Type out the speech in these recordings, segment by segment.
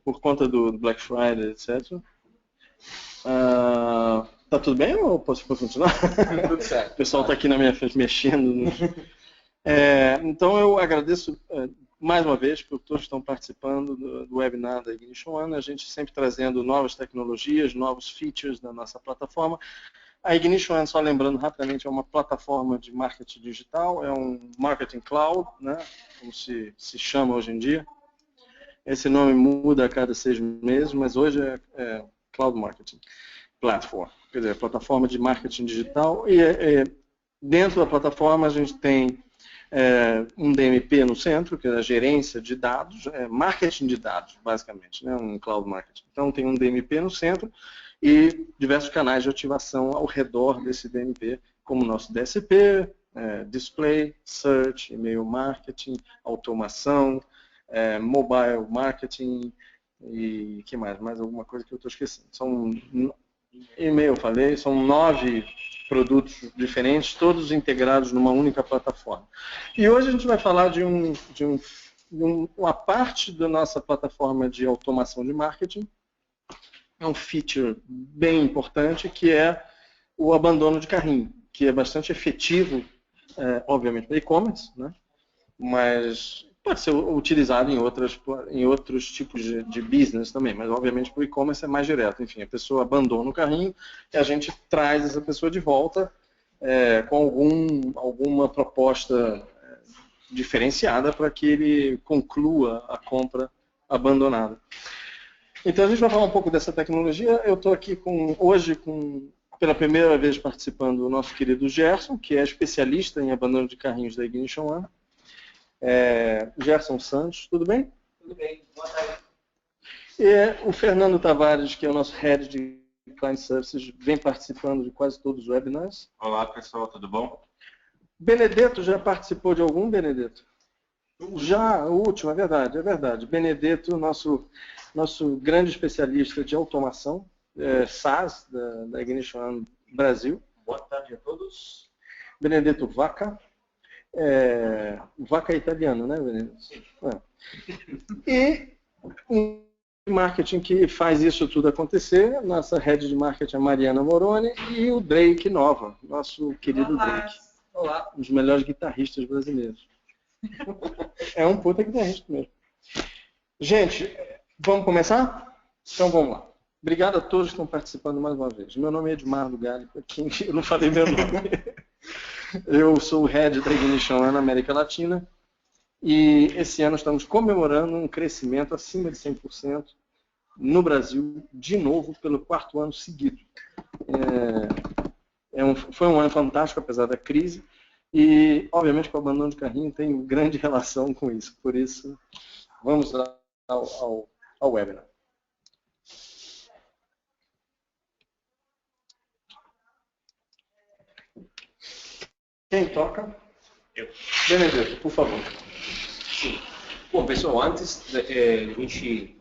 por conta do Black Friday, etc. Tá tudo bem ou posso continuar? Tudo certo. O pessoal está aqui na minha frente mexendo. Então eu agradeço mais uma vez por todos que estão participando do webinar da Ignition One, a gente sempre trazendo novas tecnologias, novos features da nossa plataforma. A Ignition One, só lembrando rapidamente, é uma plataforma de marketing digital, é um marketing cloud, né, como se chama hoje em dia. Esse nome muda a cada 6 meses, mas hoje é Cloud Marketing Platform, quer dizer, plataforma de marketing digital. E dentro da plataforma a gente tem um DMP no centro, que é a gerência de dados, marketing de dados, basicamente, né, um Cloud Marketing. Então tem um DMP no centro e diversos canais de ativação ao redor desse DMP, como o nosso DSP, Display, Search, E-mail Marketing, automação, Mobile Marketing e que mais? Mais alguma coisa que eu estou esquecendo. E-mail, falei, são 9 produtos diferentes, todos integrados numa única plataforma. E hoje a gente vai falar de uma parte da nossa plataforma de automação de marketing, é um feature bem importante, que é o abandono de carrinho, que é bastante efetivo, obviamente, para e-commerce, né? Mas pode ser utilizado em outros tipos de business também, mas obviamente para o e-commerce é mais direto. Enfim, a pessoa abandona o carrinho e a gente traz essa pessoa de volta com alguma proposta diferenciada para que ele conclua a compra abandonada. Então a gente vai falar um pouco dessa tecnologia. Eu estou aqui hoje pela primeira vez participando o nosso querido Gerson, que é especialista em abandono de carrinhos da Ignition One. Gerson Santos, tudo bem? Tudo bem, boa tarde. E o Fernando Tavares, que é o nosso Head de Client Services, vem participando de quase todos os webinars. Olá pessoal, tudo bom? Benedetto, já participou de algum, Benedetto? Já, o último, é verdade. Benedetto, nosso grande especialista de automação, SaaS, da Ignition One Brasil. Boa tarde a todos. Benedetto Vaca. Vaca é italiano, né, Benedetto? Sim. E um marketing que faz isso tudo acontecer, nossa head de marketing é a Mariana Moroni e o Drake Nova, nosso querido Drake. Olá. Um dos melhores guitarristas brasileiros. É um puta guitarrista mesmo. Gente, vamos começar? Então vamos lá. Obrigado a todos que estão participando mais uma vez. Meu nome é Edmardo Galli, eu não falei meu nome. Eu sou o Head da Ignition na América Latina e esse ano estamos comemorando um crescimento acima de 100% no Brasil, de novo, pelo 4º ano seguido. Foi um ano fantástico, apesar da crise, e, obviamente, que o abandono de carrinho tem grande relação com isso. Por isso, vamos ao webinar. Quem toca? Eu. Benedetto, por favor. Sim. Bom, pessoal, antes de a gente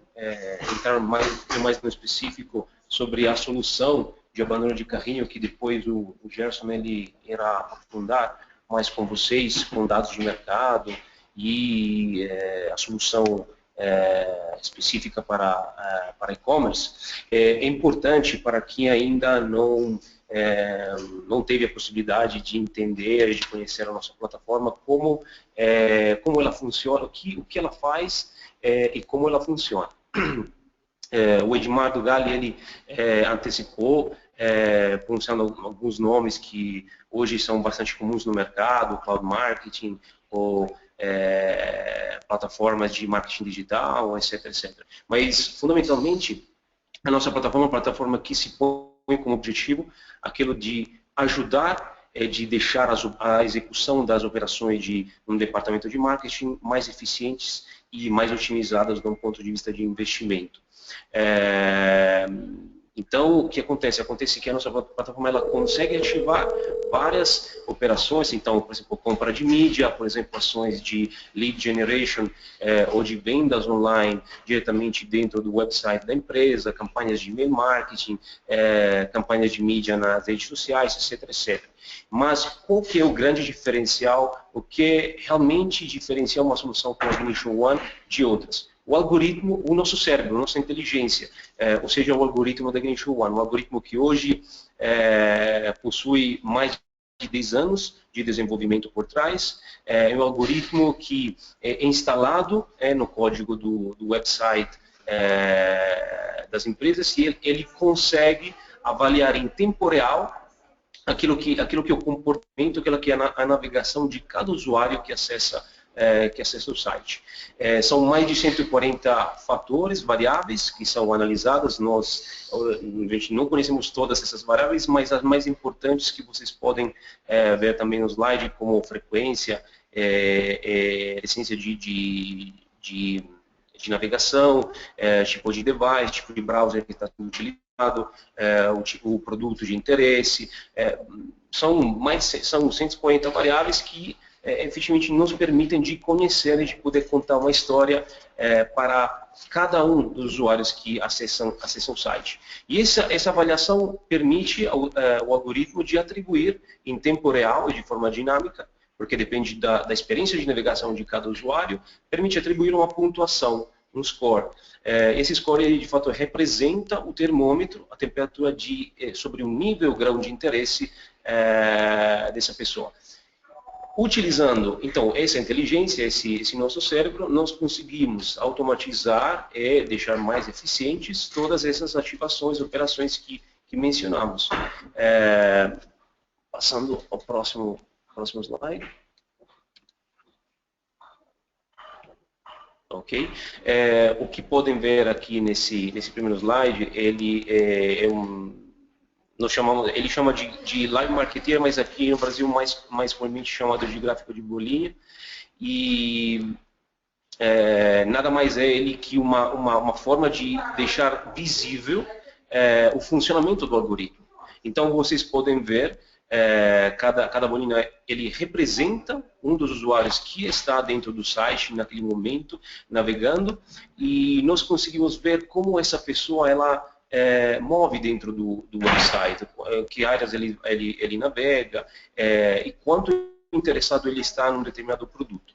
entrar mais no específico sobre a solução de abandono de carrinho, que depois o Gerson ele irá aprofundar mais com vocês, com dados de mercado e a solução específica para e-commerce, é importante para quem ainda não teve a possibilidade de entender e de conhecer a nossa plataforma, como ela funciona, o que ela faz e como ela funciona. O Edmardo Galli ele antecipou, pronunciando alguns nomes que hoje são bastante comuns no mercado, cloud marketing, ou plataformas de marketing digital, etc, etc. Mas, fundamentalmente, a nossa plataforma é uma plataforma que se põe como objetivo aquilo de ajudar, de deixar a execução das operações de um departamento de marketing mais eficientes e mais otimizadas de um ponto de vista de investimento. Então, o que acontece? Acontece que a nossa plataforma ela consegue ativar várias operações, então, por exemplo, compra de mídia, por exemplo, ações de lead generation ou de vendas online diretamente dentro do website da empresa, campanhas de e-mail marketing, campanhas de mídia nas redes sociais, etc, etc. Mas qual que é o grande diferencial, o que realmente diferencia uma solução como a Ignition One de outras? o algoritmo, o nosso cérebro, a nossa inteligência, ou seja, o algoritmo da Ignition One, um algoritmo que hoje possui mais de 10 anos de desenvolvimento por trás, é um algoritmo que é instalado no código do website das empresas e ele consegue avaliar em tempo real aquilo que é o comportamento, aquilo que é a navegação de cada usuário que acessa o site. São mais de 140 fatores, variáveis, que são analisadas. A gente não conhecemos todas essas variáveis, mas as mais importantes que vocês podem ver também no slide, como frequência, essência de navegação, tipo de device, tipo de browser que está sendo utilizado, o produto de interesse. São 140 variáveis que efetivamente nos permitem de conhecer e de poder contar uma história para cada um dos usuários que acessam o site. E essa avaliação permite ao algoritmo de atribuir em tempo real e de forma dinâmica, porque depende da experiência de navegação de cada usuário, permite atribuir uma pontuação, um score. Esse score, ele, de fato, representa o termômetro, a temperatura sobre o nível, grau de interesse dessa pessoa. Utilizando, então, essa inteligência, esse nosso cérebro, nós conseguimos automatizar e deixar mais eficientes todas essas ativações, operações que mencionamos. Passando ao próximo slide. Ok? O que podem ver aqui nesse primeiro slide, ele ele chama de Live Marketeer, mas aqui no Brasil mais comumente chamado de gráfico de bolinha. E nada mais é ele que uma forma de deixar visível o funcionamento do algoritmo. Então vocês podem ver, cada bolinha ele representa um dos usuários que está dentro do site naquele momento, navegando, e nós conseguimos ver como essa pessoa ela move dentro do website, que áreas ele navega e quanto interessado ele está num determinado produto.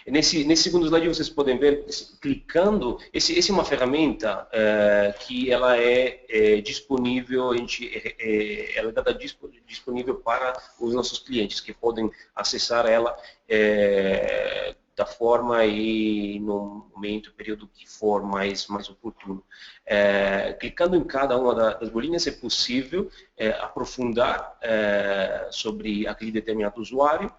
Nesse segundo slide vocês podem ver, clicando, esse é uma ferramenta que ela é disponível, ela é dada disponível para os nossos clientes, que podem acessar ela da forma e no momento, período que for mais oportuno. Clicando em cada uma das bolinhas é possível aprofundar sobre aquele determinado usuário.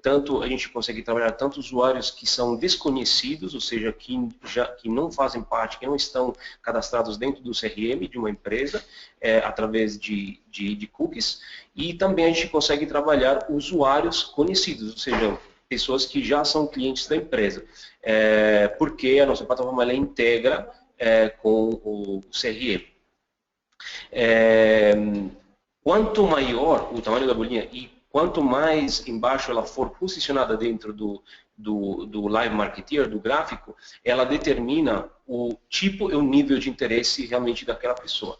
Tanto a gente consegue trabalhar tanto usuários que são desconhecidos, ou seja, que não fazem parte, que não estão cadastrados dentro do CRM de uma empresa, através de cookies, e também a gente consegue trabalhar usuários conhecidos, ou seja, pessoas que já são clientes da empresa, porque a nossa plataforma ela integra com o CRM. Quanto maior o tamanho da bolinha e quanto mais embaixo ela for posicionada dentro do Live Marketeer, do gráfico, ela determina o tipo e o nível de interesse realmente daquela pessoa.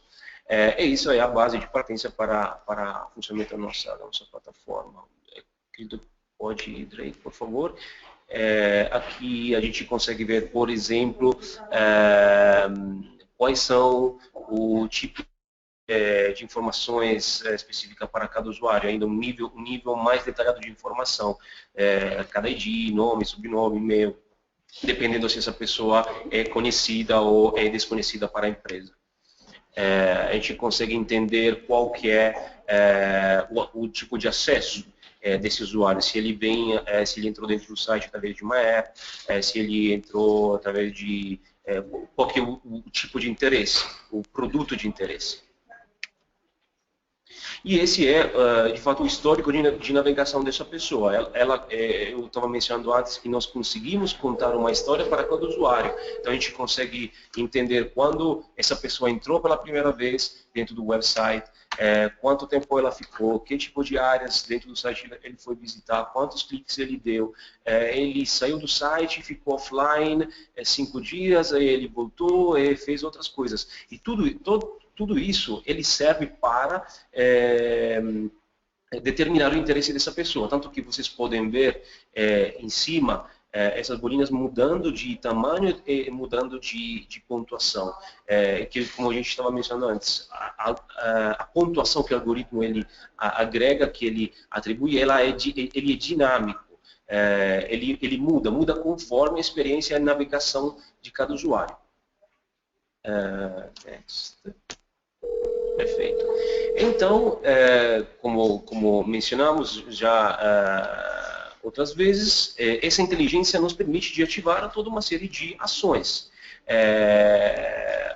Isso é a base de partência para o funcionamento da nossa plataforma. Pode ir, Drake, por favor. Aqui a gente consegue ver, por exemplo, quais são o tipo de informações específicas para cada usuário, ainda um nível mais detalhado de informação, cada ID, nome, sobrenome, e-mail, dependendo se essa pessoa é conhecida ou é desconhecida para a empresa. A gente consegue entender qual que é o tipo de acesso desse usuário, se ele entrou dentro do site através de uma app, se ele entrou através de qual que é o tipo de interesse, o produto de interesse. E esse de fato, o histórico de navegação dessa pessoa. Eu estava mencionando antes que nós conseguimos contar uma história para cada usuário. Então, a gente consegue entender quando essa pessoa entrou pela primeira vez dentro do website, quanto tempo ela ficou, que tipo de áreas dentro do site ele foi visitar, quantos cliques ele deu, ele saiu do site, ficou offline 5 dias, aí ele voltou e fez outras coisas. E tudo isso ele serve para determinar o interesse dessa pessoa. Tanto que vocês podem ver em cima essas bolinhas mudando de tamanho e mudando de pontuação. Que, como a gente estava mencionando antes, a pontuação que o algoritmo ele agrega, que ele atribui, ele é dinâmico. Ele muda conforme a experiência e a navegação de cada usuário. Perfeito. Então, como mencionamos já outras vezes, essa inteligência nos permite de ativar toda uma série de ações.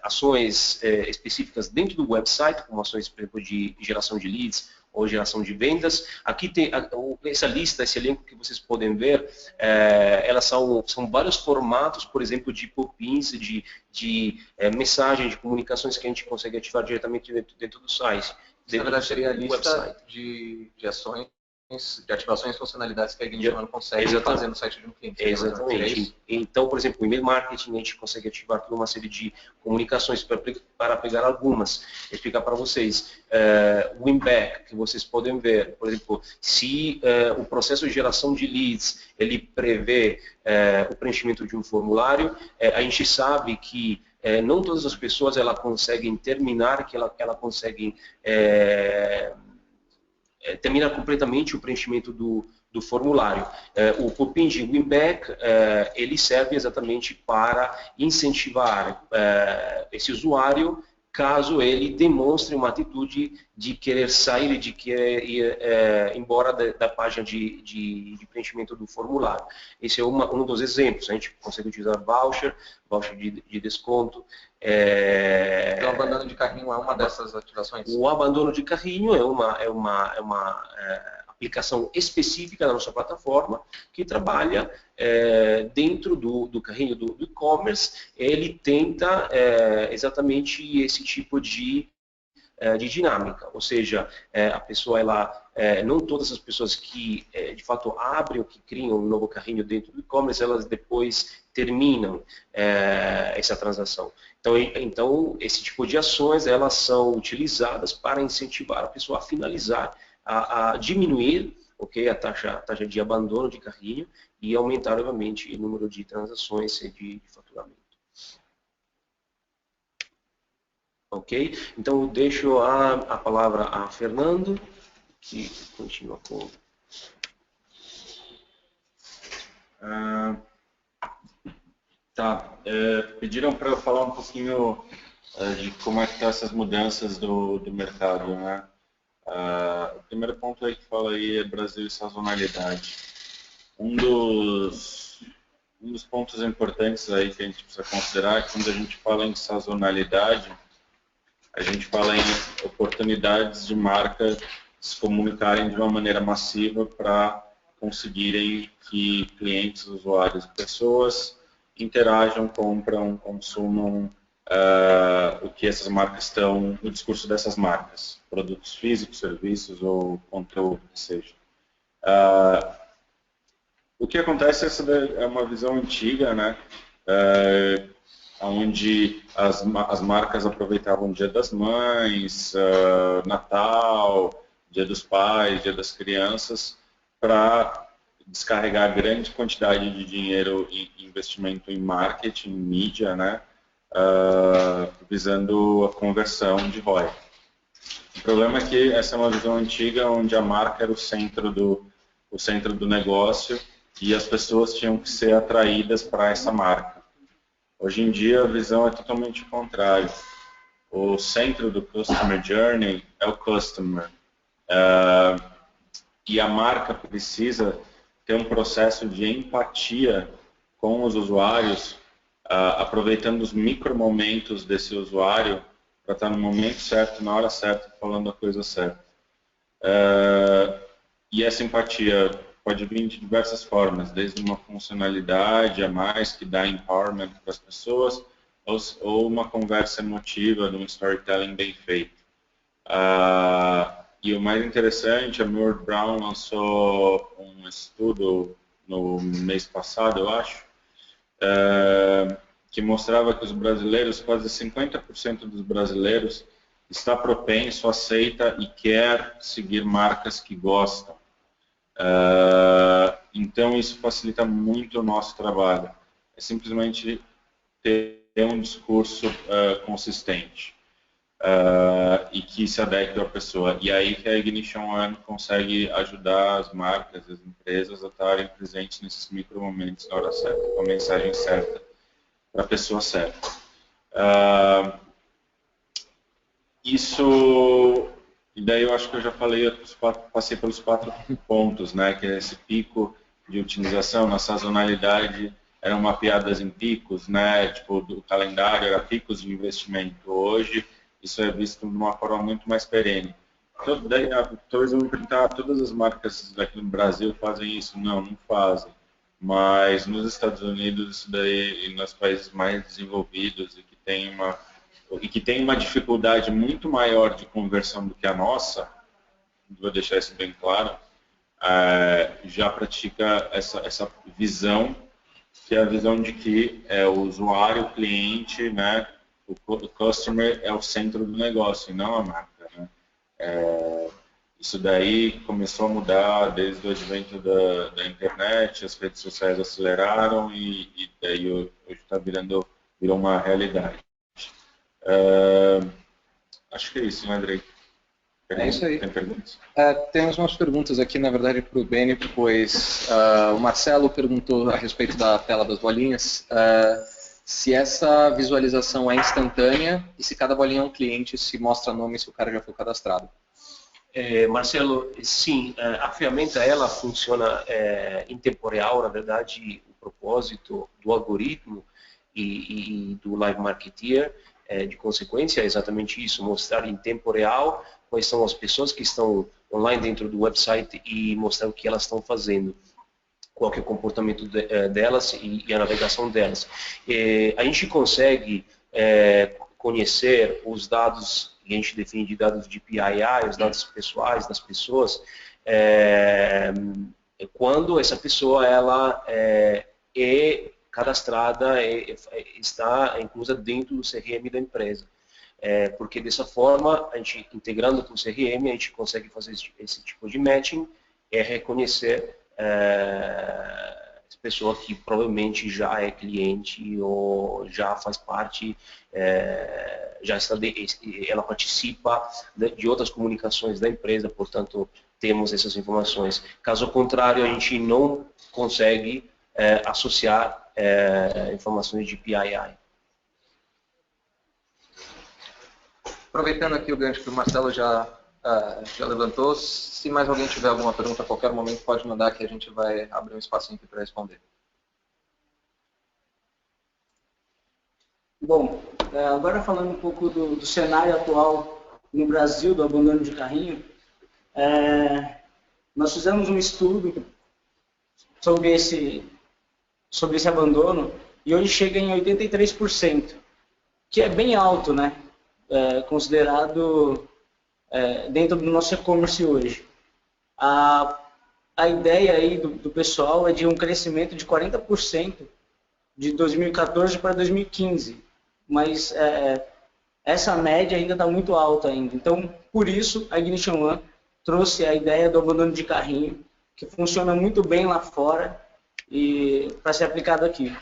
Ações específicas dentro do website, como ações, por exemplo, de geração de leads ou geração de vendas. Aqui tem essa lista, esse elenco que vocês podem ver, elas são vários formatos, por exemplo, de pop-ins, de mensagem, de comunicações que a gente consegue ativar diretamente dentro do site. Na verdade, seria a lista de ações, de ativações e funcionalidades que a Ignition consegue fazer no site de um cliente. Exatamente. Então, por exemplo, o e-mail marketing, a gente consegue ativar toda uma série de comunicações para pegar algumas. Explicar para vocês. O win-back, que vocês podem ver, por exemplo, se o processo de geração de leads, ele prevê o preenchimento de um formulário, a gente sabe que não todas as pessoas conseguem terminar, que ela conseguem terminar completamente o preenchimento do formulário. O pop-in de win-back, ele serve exatamente para incentivar esse usuário, caso ele demonstre uma atitude de querer sair, de querer ir embora da página de preenchimento do formulário. Esse é um dos exemplos. A gente consegue utilizar voucher de desconto. Então, o abandono de carrinho é uma dessas ativações? O abandono de carrinho é uma aplicação específica da nossa plataforma que trabalha dentro do carrinho do e-commerce. Ele tenta exatamente esse tipo de dinâmica, ou seja, a pessoa, não todas as pessoas que de fato abrem ou que criam um novo carrinho dentro do e-commerce, elas depois terminam essa transação. Então, esse tipo de ações, elas são utilizadas para incentivar a pessoa a finalizar, a diminuir a taxa de abandono de carrinho e aumentar, obviamente, o número de transações de faturamento. Ok? Então, eu deixo a palavra a Fernando, que continua com... Pediram para eu falar um pouquinho de como é que estão essas mudanças do mercado, né? O primeiro ponto aí que fala aí é Brasil e sazonalidade. Um dos pontos importantes aí que a gente precisa considerar é que quando a gente fala em sazonalidade, a gente fala em oportunidades de marca se comunicarem de uma maneira massiva para conseguirem que clientes, usuários, pessoas interajam, compram, consumam o que essas marcas estão, no discurso dessas marcas, produtos físicos, serviços ou conteúdo que seja. O que acontece, essa é uma visão antiga, né? Onde as marcas aproveitavam o Dia das Mães, Natal, Dia dos Pais, Dia das Crianças, para descarregar grande quantidade de dinheiro em investimento em marketing, em mídia, né? Visando a conversão de ROI. O problema é que essa é uma visão antiga onde a marca era o centro do negócio e as pessoas tinham que ser atraídas para essa marca. Hoje em dia a visão é totalmente o contrário. O centro do Customer Journey é o Customer. E a marca precisa ter um processo de empatia com os usuários, aproveitando os micromomentos desse usuário para estar no momento certo, na hora certa, falando a coisa certa. E essa empatia pode vir de diversas formas, desde uma funcionalidade a mais que dá empowerment para as pessoas, ou uma conversa emotiva, de um storytelling bem feito. E o mais interessante, a Millward Brown lançou um estudo no mês passado, eu acho, que mostrava que os brasileiros, quase 50% dos brasileiros, está propenso, aceita e quer seguir marcas que gostam. Então isso facilita muito o nosso trabalho. É simplesmente ter um discurso consistente e que se adeque à pessoa. E aí que a Ignition One consegue ajudar as marcas, as empresas a estarem presentes nesses micromomentos na hora certa, com a mensagem certa, para a pessoa certa. E daí eu acho que eu já falei, passei pelos 4 pontos, né? Que é esse pico de utilização, na sazonalidade, eram mapeadas em picos, né? Tipo, do calendário era picos de investimento. Hoje, isso é visto de uma forma muito mais perene. Então, daí, talvez eu me perguntar, todas as marcas daqui no Brasil fazem isso? Não, não fazem. Mas nos Estados Unidos, isso daí, e nos países mais desenvolvidos e que tem uma dificuldade muito maior de conversão do que a nossa, vou deixar isso bem claro, já pratica essa visão, que é a visão de que o usuário, o cliente, né, o customer é o centro do negócio e não a marca. Né? Isso daí começou a mudar desde o advento da internet, as redes sociais aceleraram e daí hoje virou uma realidade. Acho que é isso, né, Andrei? É isso aí. Tem perguntas? Temos umas perguntas aqui, na verdade, para o Beni, pois o Marcelo perguntou a respeito da tela das bolinhas, se essa visualização é instantânea e se cada bolinha é um cliente, se mostra nome se o cara já foi cadastrado. Marcelo, sim, a ferramenta ela funciona em tempo real, na verdade, o propósito do algoritmo e do Live Marketeer, de consequência, é exatamente isso, mostrar em tempo real quais são as pessoas que estão online dentro do website e mostrar o que elas estão fazendo, qual que é o comportamento delas e a navegação delas. A gente consegue conhecer os dados, que a gente define de dados de PII, os dados pessoais das pessoas, quando essa pessoa ela é cadastrada, está inclusa dentro do CRM da empresa. Porque dessa forma, a gente integrando com o CRM, a gente consegue fazer esse tipo de matching, reconhecer essa pessoa que provavelmente já é cliente ou já faz parte, ela participa de outras comunicações da empresa, portanto, temos essas informações. Caso contrário, a gente não consegue associar informações de PII. Aproveitando aqui o gancho que o Marcelo já levantou, se mais alguém tiver alguma pergunta a qualquer momento, pode mandar que a gente vai abrir um espacinho aqui para responder. Bom, agora falando um pouco do cenário atual no Brasil, do abandono de carrinho, nós fizemos um estudo sobre esse abandono e hoje chega em 83%, que é bem alto, né? Considerado dentro do nosso e-commerce hoje. A ideia aí do pessoal é de um crescimento de 40% de 2014 para 2015, mas essa média ainda está muito alta ainda. Então, por isso, a Ignition One trouxe a ideia do abandono de carrinho, que funciona muito bem lá fora e para ser aplicado aqui.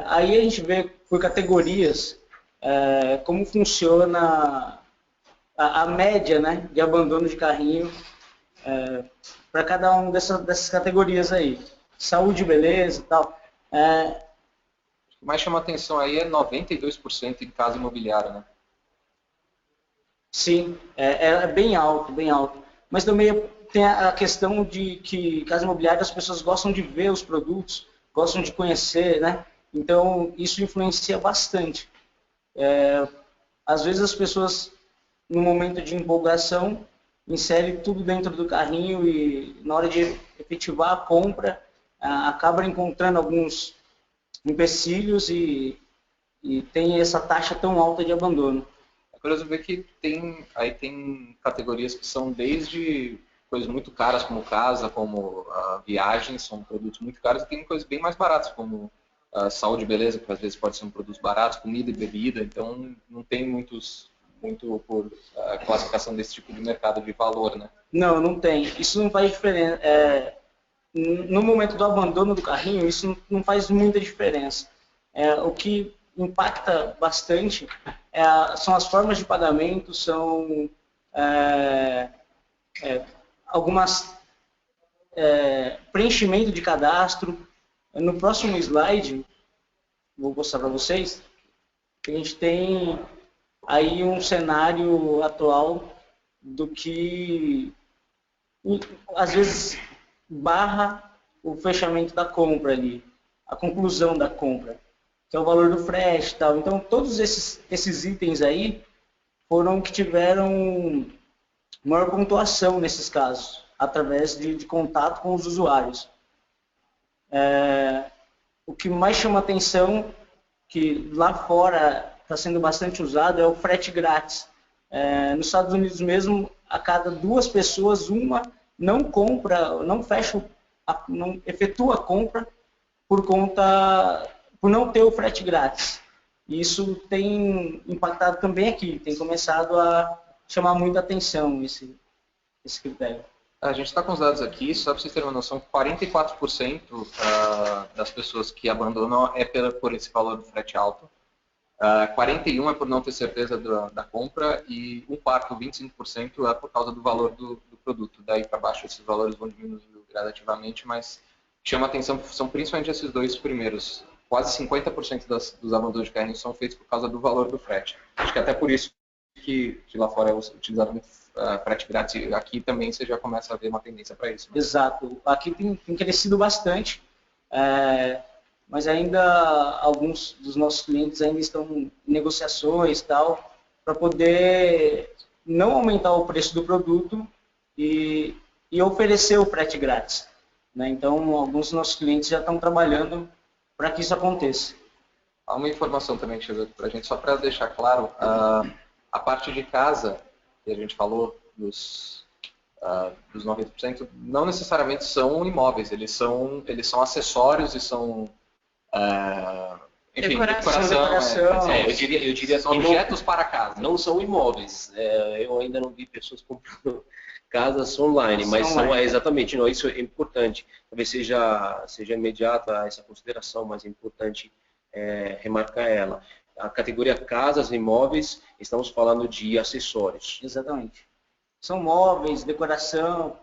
Aí a gente vê por categorias como funciona a média, né, de abandono de carrinho para cada uma dessas categorias aí. Saúde, beleza e tal. O que mais chama atenção aí é 92% em casa imobiliária, né? Sim, é bem alto, bem alto. Mas também tem a questão de que casa imobiliária as pessoas gostam de ver os produtos, gostam de conhecer, né? Então, isso influencia bastante. Às vezes as pessoas, no momento de empolgação, inserem tudo dentro do carrinho e na hora de efetivar a compra, acabam encontrando alguns empecilhos e tem essa taxa tão alta de abandono. É curioso ver que tem categorias que são desde coisas muito caras como casa, como viagens, são produtos muito caros, e tem coisas bem mais baratas, como saúde e beleza, que às vezes pode ser um produto barato, comida e bebida, então não tem muitos muito por classificação desse tipo de mercado de valor, né? Não, não tem. Isso não faz diferença. No momento do abandono do carrinho, isso não faz muita diferença. O que impacta bastante são as formas de pagamento, são algumas preenchimento de cadastro. No próximo slide, vou mostrar para vocês, a gente tem aí um cenário atual do que às vezes barra o fechamento da compra ali, a conclusão da compra, que é o valor do frete e tal. Então, todos esses itens aí foram que tiveram maior pontuação nesses casos, através de contato com os usuários. O que mais chama atenção, que lá fora está sendo bastante usado, é o frete grátis. Nos Estados Unidos mesmo, a cada 2 pessoas, uma não compra, não efetua a compra por não ter o frete grátis. E isso tem impactado também aqui, tem começado a chamar muita atenção esse critério. A gente está com os dados aqui, só para vocês terem uma noção, 44% das pessoas que abandonam por esse valor do frete alto, 41% é por não ter certeza da compra e 25% é por causa do valor do produto. Daí para baixo esses valores vão diminuindo gradativamente, mas chama atenção são principalmente esses 2 primeiros. Quase 50% dos abandonos de carrinho são feitos por causa do valor do frete. Acho que até por isso que lá fora é utilizado muito frete grátis. Aqui também você já começa a ver uma tendência para isso. Né? Exato. Aqui tem crescido bastante. Mas ainda alguns dos nossos clientes ainda estão em negociações e tal, para poder não aumentar o preço do produto e oferecer o frete grátis. Né? Então, alguns dos nossos clientes já estão trabalhando para que isso aconteça. Há uma informação também que chegou aqui para a gente, só para deixar claro, a parte de casa, que a gente falou dos 90%, não necessariamente são imóveis, eles são acessórios e são... enfim, decoração. Eu diria são objetos para casa. Não são imóveis. Eu ainda não vi pessoas comprando casas online, mas são exatamente. Não, isso é importante. Talvez seja imediata essa consideração, mas é importante remarcar ela. A categoria casas e imóveis, estamos falando de acessórios. Exatamente. São móveis, decoração,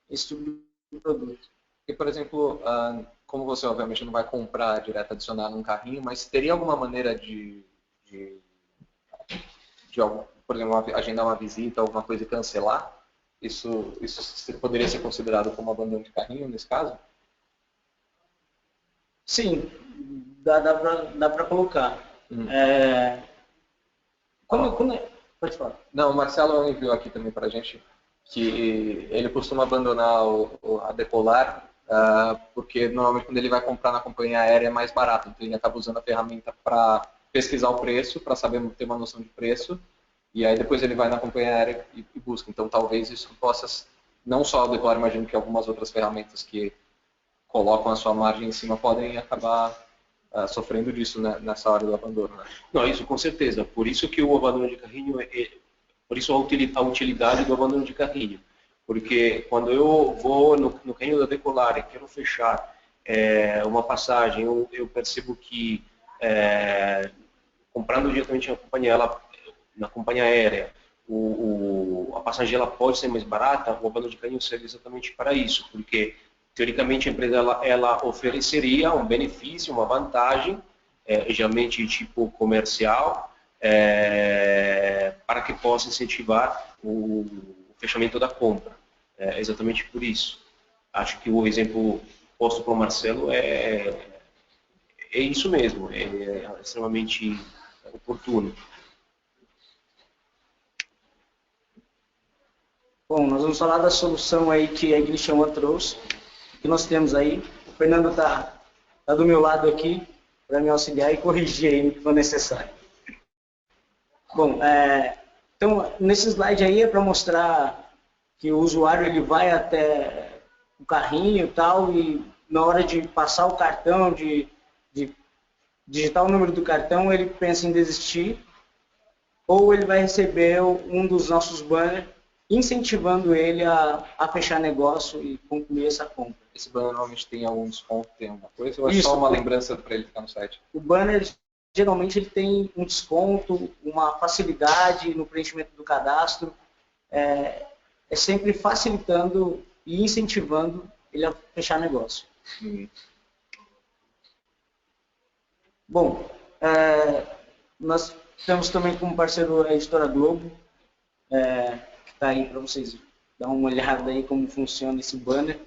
esse tipo de produto. E, por exemplo, como você obviamente não vai comprar direto, adicionar num carrinho, mas teria alguma maneira de por exemplo, agendar uma visita, alguma coisa e cancelar? Isso poderia ser considerado como abandono de carrinho nesse caso? Sim, dá para colocar. Pode falar. Não, o Marcelo enviou aqui também para a gente que ele costuma abandonar a Decolar porque normalmente quando ele vai comprar na companhia aérea é mais barato, então ele acaba usando a ferramenta para pesquisar o preço, para saber ter uma noção de preço, e aí depois ele vai na companhia aérea e busca. Então talvez isso possa, não só o Decolar, imagino que algumas outras ferramentas que colocam a sua margem em cima podem acabar sofrendo disso, né, nessa hora do abandono. Né? Não, isso com certeza. Por isso que o abandono de carrinho, por isso a utilidade do abandono de carrinho. Porque quando eu vou no carrinho da Decolar e quero fechar uma passagem, eu percebo que comprando diretamente na companhia aérea, a passagem ela pode ser mais barata, o abandono de carrinho serve exatamente para isso, porque teoricamente a empresa ela ofereceria um benefício, uma vantagem, geralmente tipo comercial, para que possa incentivar o fechamento da compra. Exatamente por isso. Acho que o exemplo posto pelo Marcelo é isso mesmo, é extremamente oportuno. Bom, nós vamos falar da solução aí que a Ignition One trouxe, que nós temos aí. O Fernando está do meu lado aqui para me auxiliar e corrigir aí no que for necessário. Bom, então nesse slide aí é para mostrar que o usuário ele vai até o carrinho e tal, e na hora de passar o cartão, de digitar o número do cartão, ele pensa em desistir, ou ele vai receber um dos nossos banners incentivando ele a fechar negócio e concluir essa compra. Esse banner normalmente tem algum desconto, tem alguma coisa, ou é Isso. só uma lembrança para ele ficar no site? O banner, geralmente, ele tem um desconto, uma facilidade no preenchimento do cadastro, é sempre facilitando e incentivando ele a fechar negócio. Bom, nós temos também como parceiro a Editora Globo, que está aí para vocês dar uma olhada aí como funciona esse banner.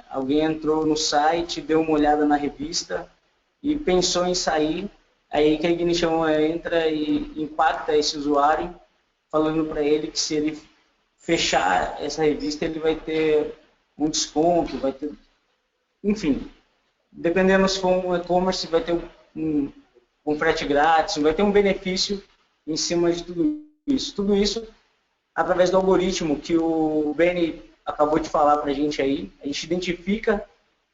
Alguém entrou no site, deu uma olhada na revista e pensou em sair, aí que a Ignition entra e impacta esse usuário, falando para ele que se ele fechar essa revista, ele vai ter um desconto, vai ter, enfim, dependendo se for um e-commerce, vai ter um frete grátis, vai ter um benefício em cima de tudo isso. Tudo isso através do algoritmo que o Benny acabou de falar para a gente aí. A gente identifica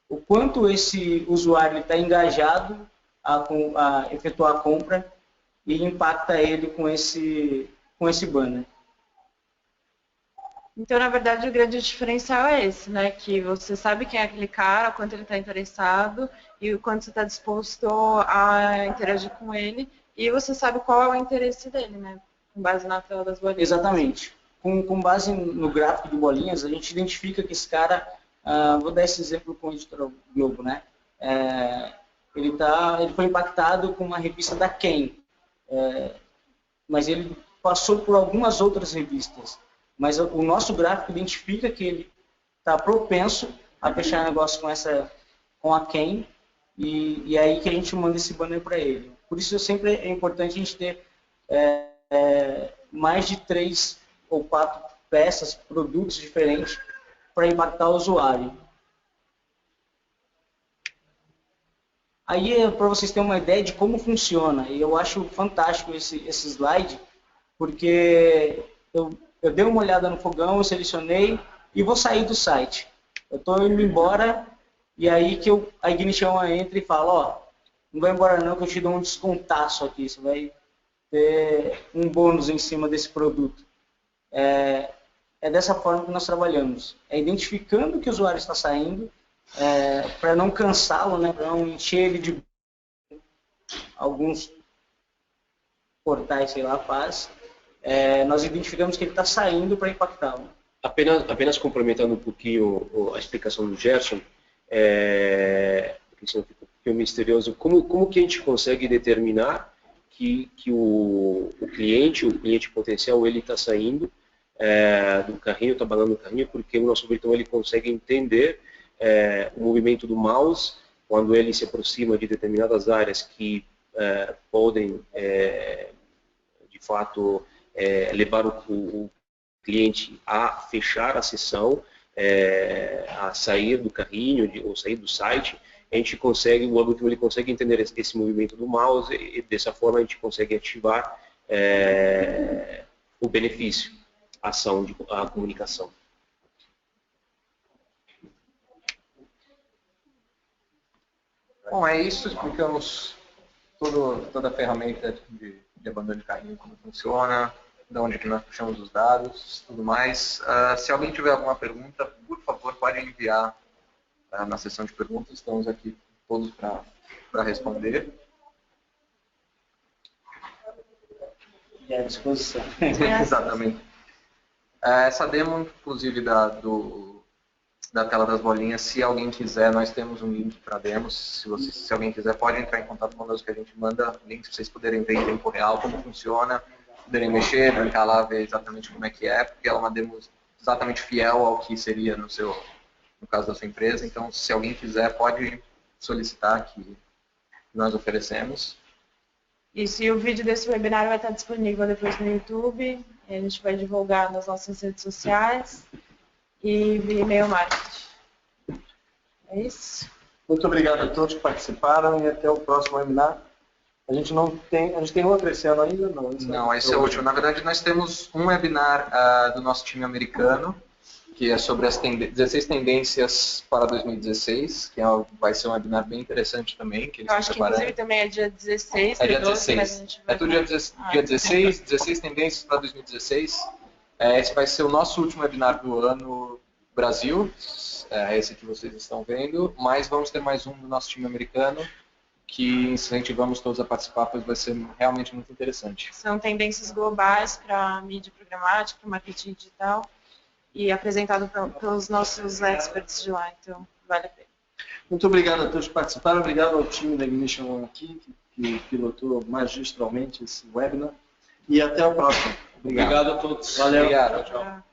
o quanto esse usuário está engajado a efetuar a compra e impacta ele com esse banner. Então, na verdade, o grande diferencial é esse, né? Que você sabe quem é aquele cara, o quanto ele está interessado e o quanto você está disposto a interagir com ele, e você sabe qual é o interesse dele, né? Com base na tela das bolinhas. Exatamente. Com base no gráfico de bolinhas, a gente identifica que esse cara, vou dar esse exemplo com o Editora Globo, né? Ele foi impactado com uma revista da Quem, mas ele passou por algumas outras revistas. Mas o nosso gráfico identifica que ele está propenso a fechar negócio com a Quem, e é aí que a gente manda esse banner para ele. Por isso sempre é importante a gente ter mais de 3 ou 4 peças, produtos diferentes para impactar o usuário. Aí, para vocês terem uma ideia de como funciona, e eu acho fantástico esse slide, porque eu dei uma olhada no fogão, eu selecionei e vou sair do site. Eu estou indo embora e aí que a Ignition entra e fala, ó, não vai embora não que eu te dou um descontaço aqui, você vai ter um bônus em cima desse produto. É dessa forma que nós trabalhamos. É identificando que o usuário está saindo, para não cansá-lo, né, para não encher ele de alguns portais, sei lá, faz. Nós identificamos que ele está saindo para impactá-lo. Apenas complementando um pouquinho a explicação do Gerson, porque senão fica um pouquinho misterioso, como que a gente consegue determinar que o cliente potencial, ele está saindo do carrinho, está balando o carrinho, porque o nosso algoritmo ele consegue entender o movimento do mouse quando ele se aproxima de determinadas áreas que podem, de fato, levar o cliente a fechar a sessão, a sair do carrinho ou sair do site. A gente consegue, o algoritmo ele consegue entender esse movimento do mouse e dessa forma a gente consegue ativar o benefício, a comunicação. Bom, é isso, explicamos toda a ferramenta de abandono de carrinho, como funciona, de onde que nós puxamos os dados, tudo mais. Se alguém tiver alguma pergunta, por favor, pode enviar na sessão de perguntas, estamos aqui todos para responder. E à disposição. Exatamente. Essa demo, inclusive, da tela das bolinhas, se alguém quiser, nós temos um link para demos. Se alguém quiser, pode entrar em contato conosco, que a gente manda links para vocês poderem ver em tempo real como funciona, poderem mexer, brincar lá, ver exatamente como é que é, porque ela é uma demo exatamente fiel ao que seria no caso da sua empresa. Então, se alguém quiser, pode solicitar que nós oferecemos. Isso, e o vídeo desse webinar vai estar disponível depois no YouTube, a gente vai divulgar nas nossas redes sociais e via e-mail marketing. É isso. Muito obrigado a todos que participaram e até o próximo webinar. A gente tem outro esse ano ainda? Não, esse é o último. Na verdade, nós temos um webinar do nosso time americano, que é sobre as 16 tendências para 2016, que vai ser um webinar bem interessante também, que eles Eu estão acho que preparando. inclusive também é dia 16, É dia 12, mas a 16. gente vai... É tudo dia 16, 16 tendências para 2016. Esse vai ser o nosso último webinar do ano Brasil, esse que vocês estão vendo, mas vamos ter mais um do nosso time americano, que incentivamos todos a participar, pois vai ser realmente muito interessante. São tendências globais para mídia programática, para marketing digital, e apresentado pelos nossos experts de lá, então vale a pena. Muito obrigado a todos que participaram, obrigado ao time da Ignition One aqui, que pilotou magistralmente esse webinar, e até o próximo. Obrigado a todos. Valeu. Obrigado. Tchau. Tá.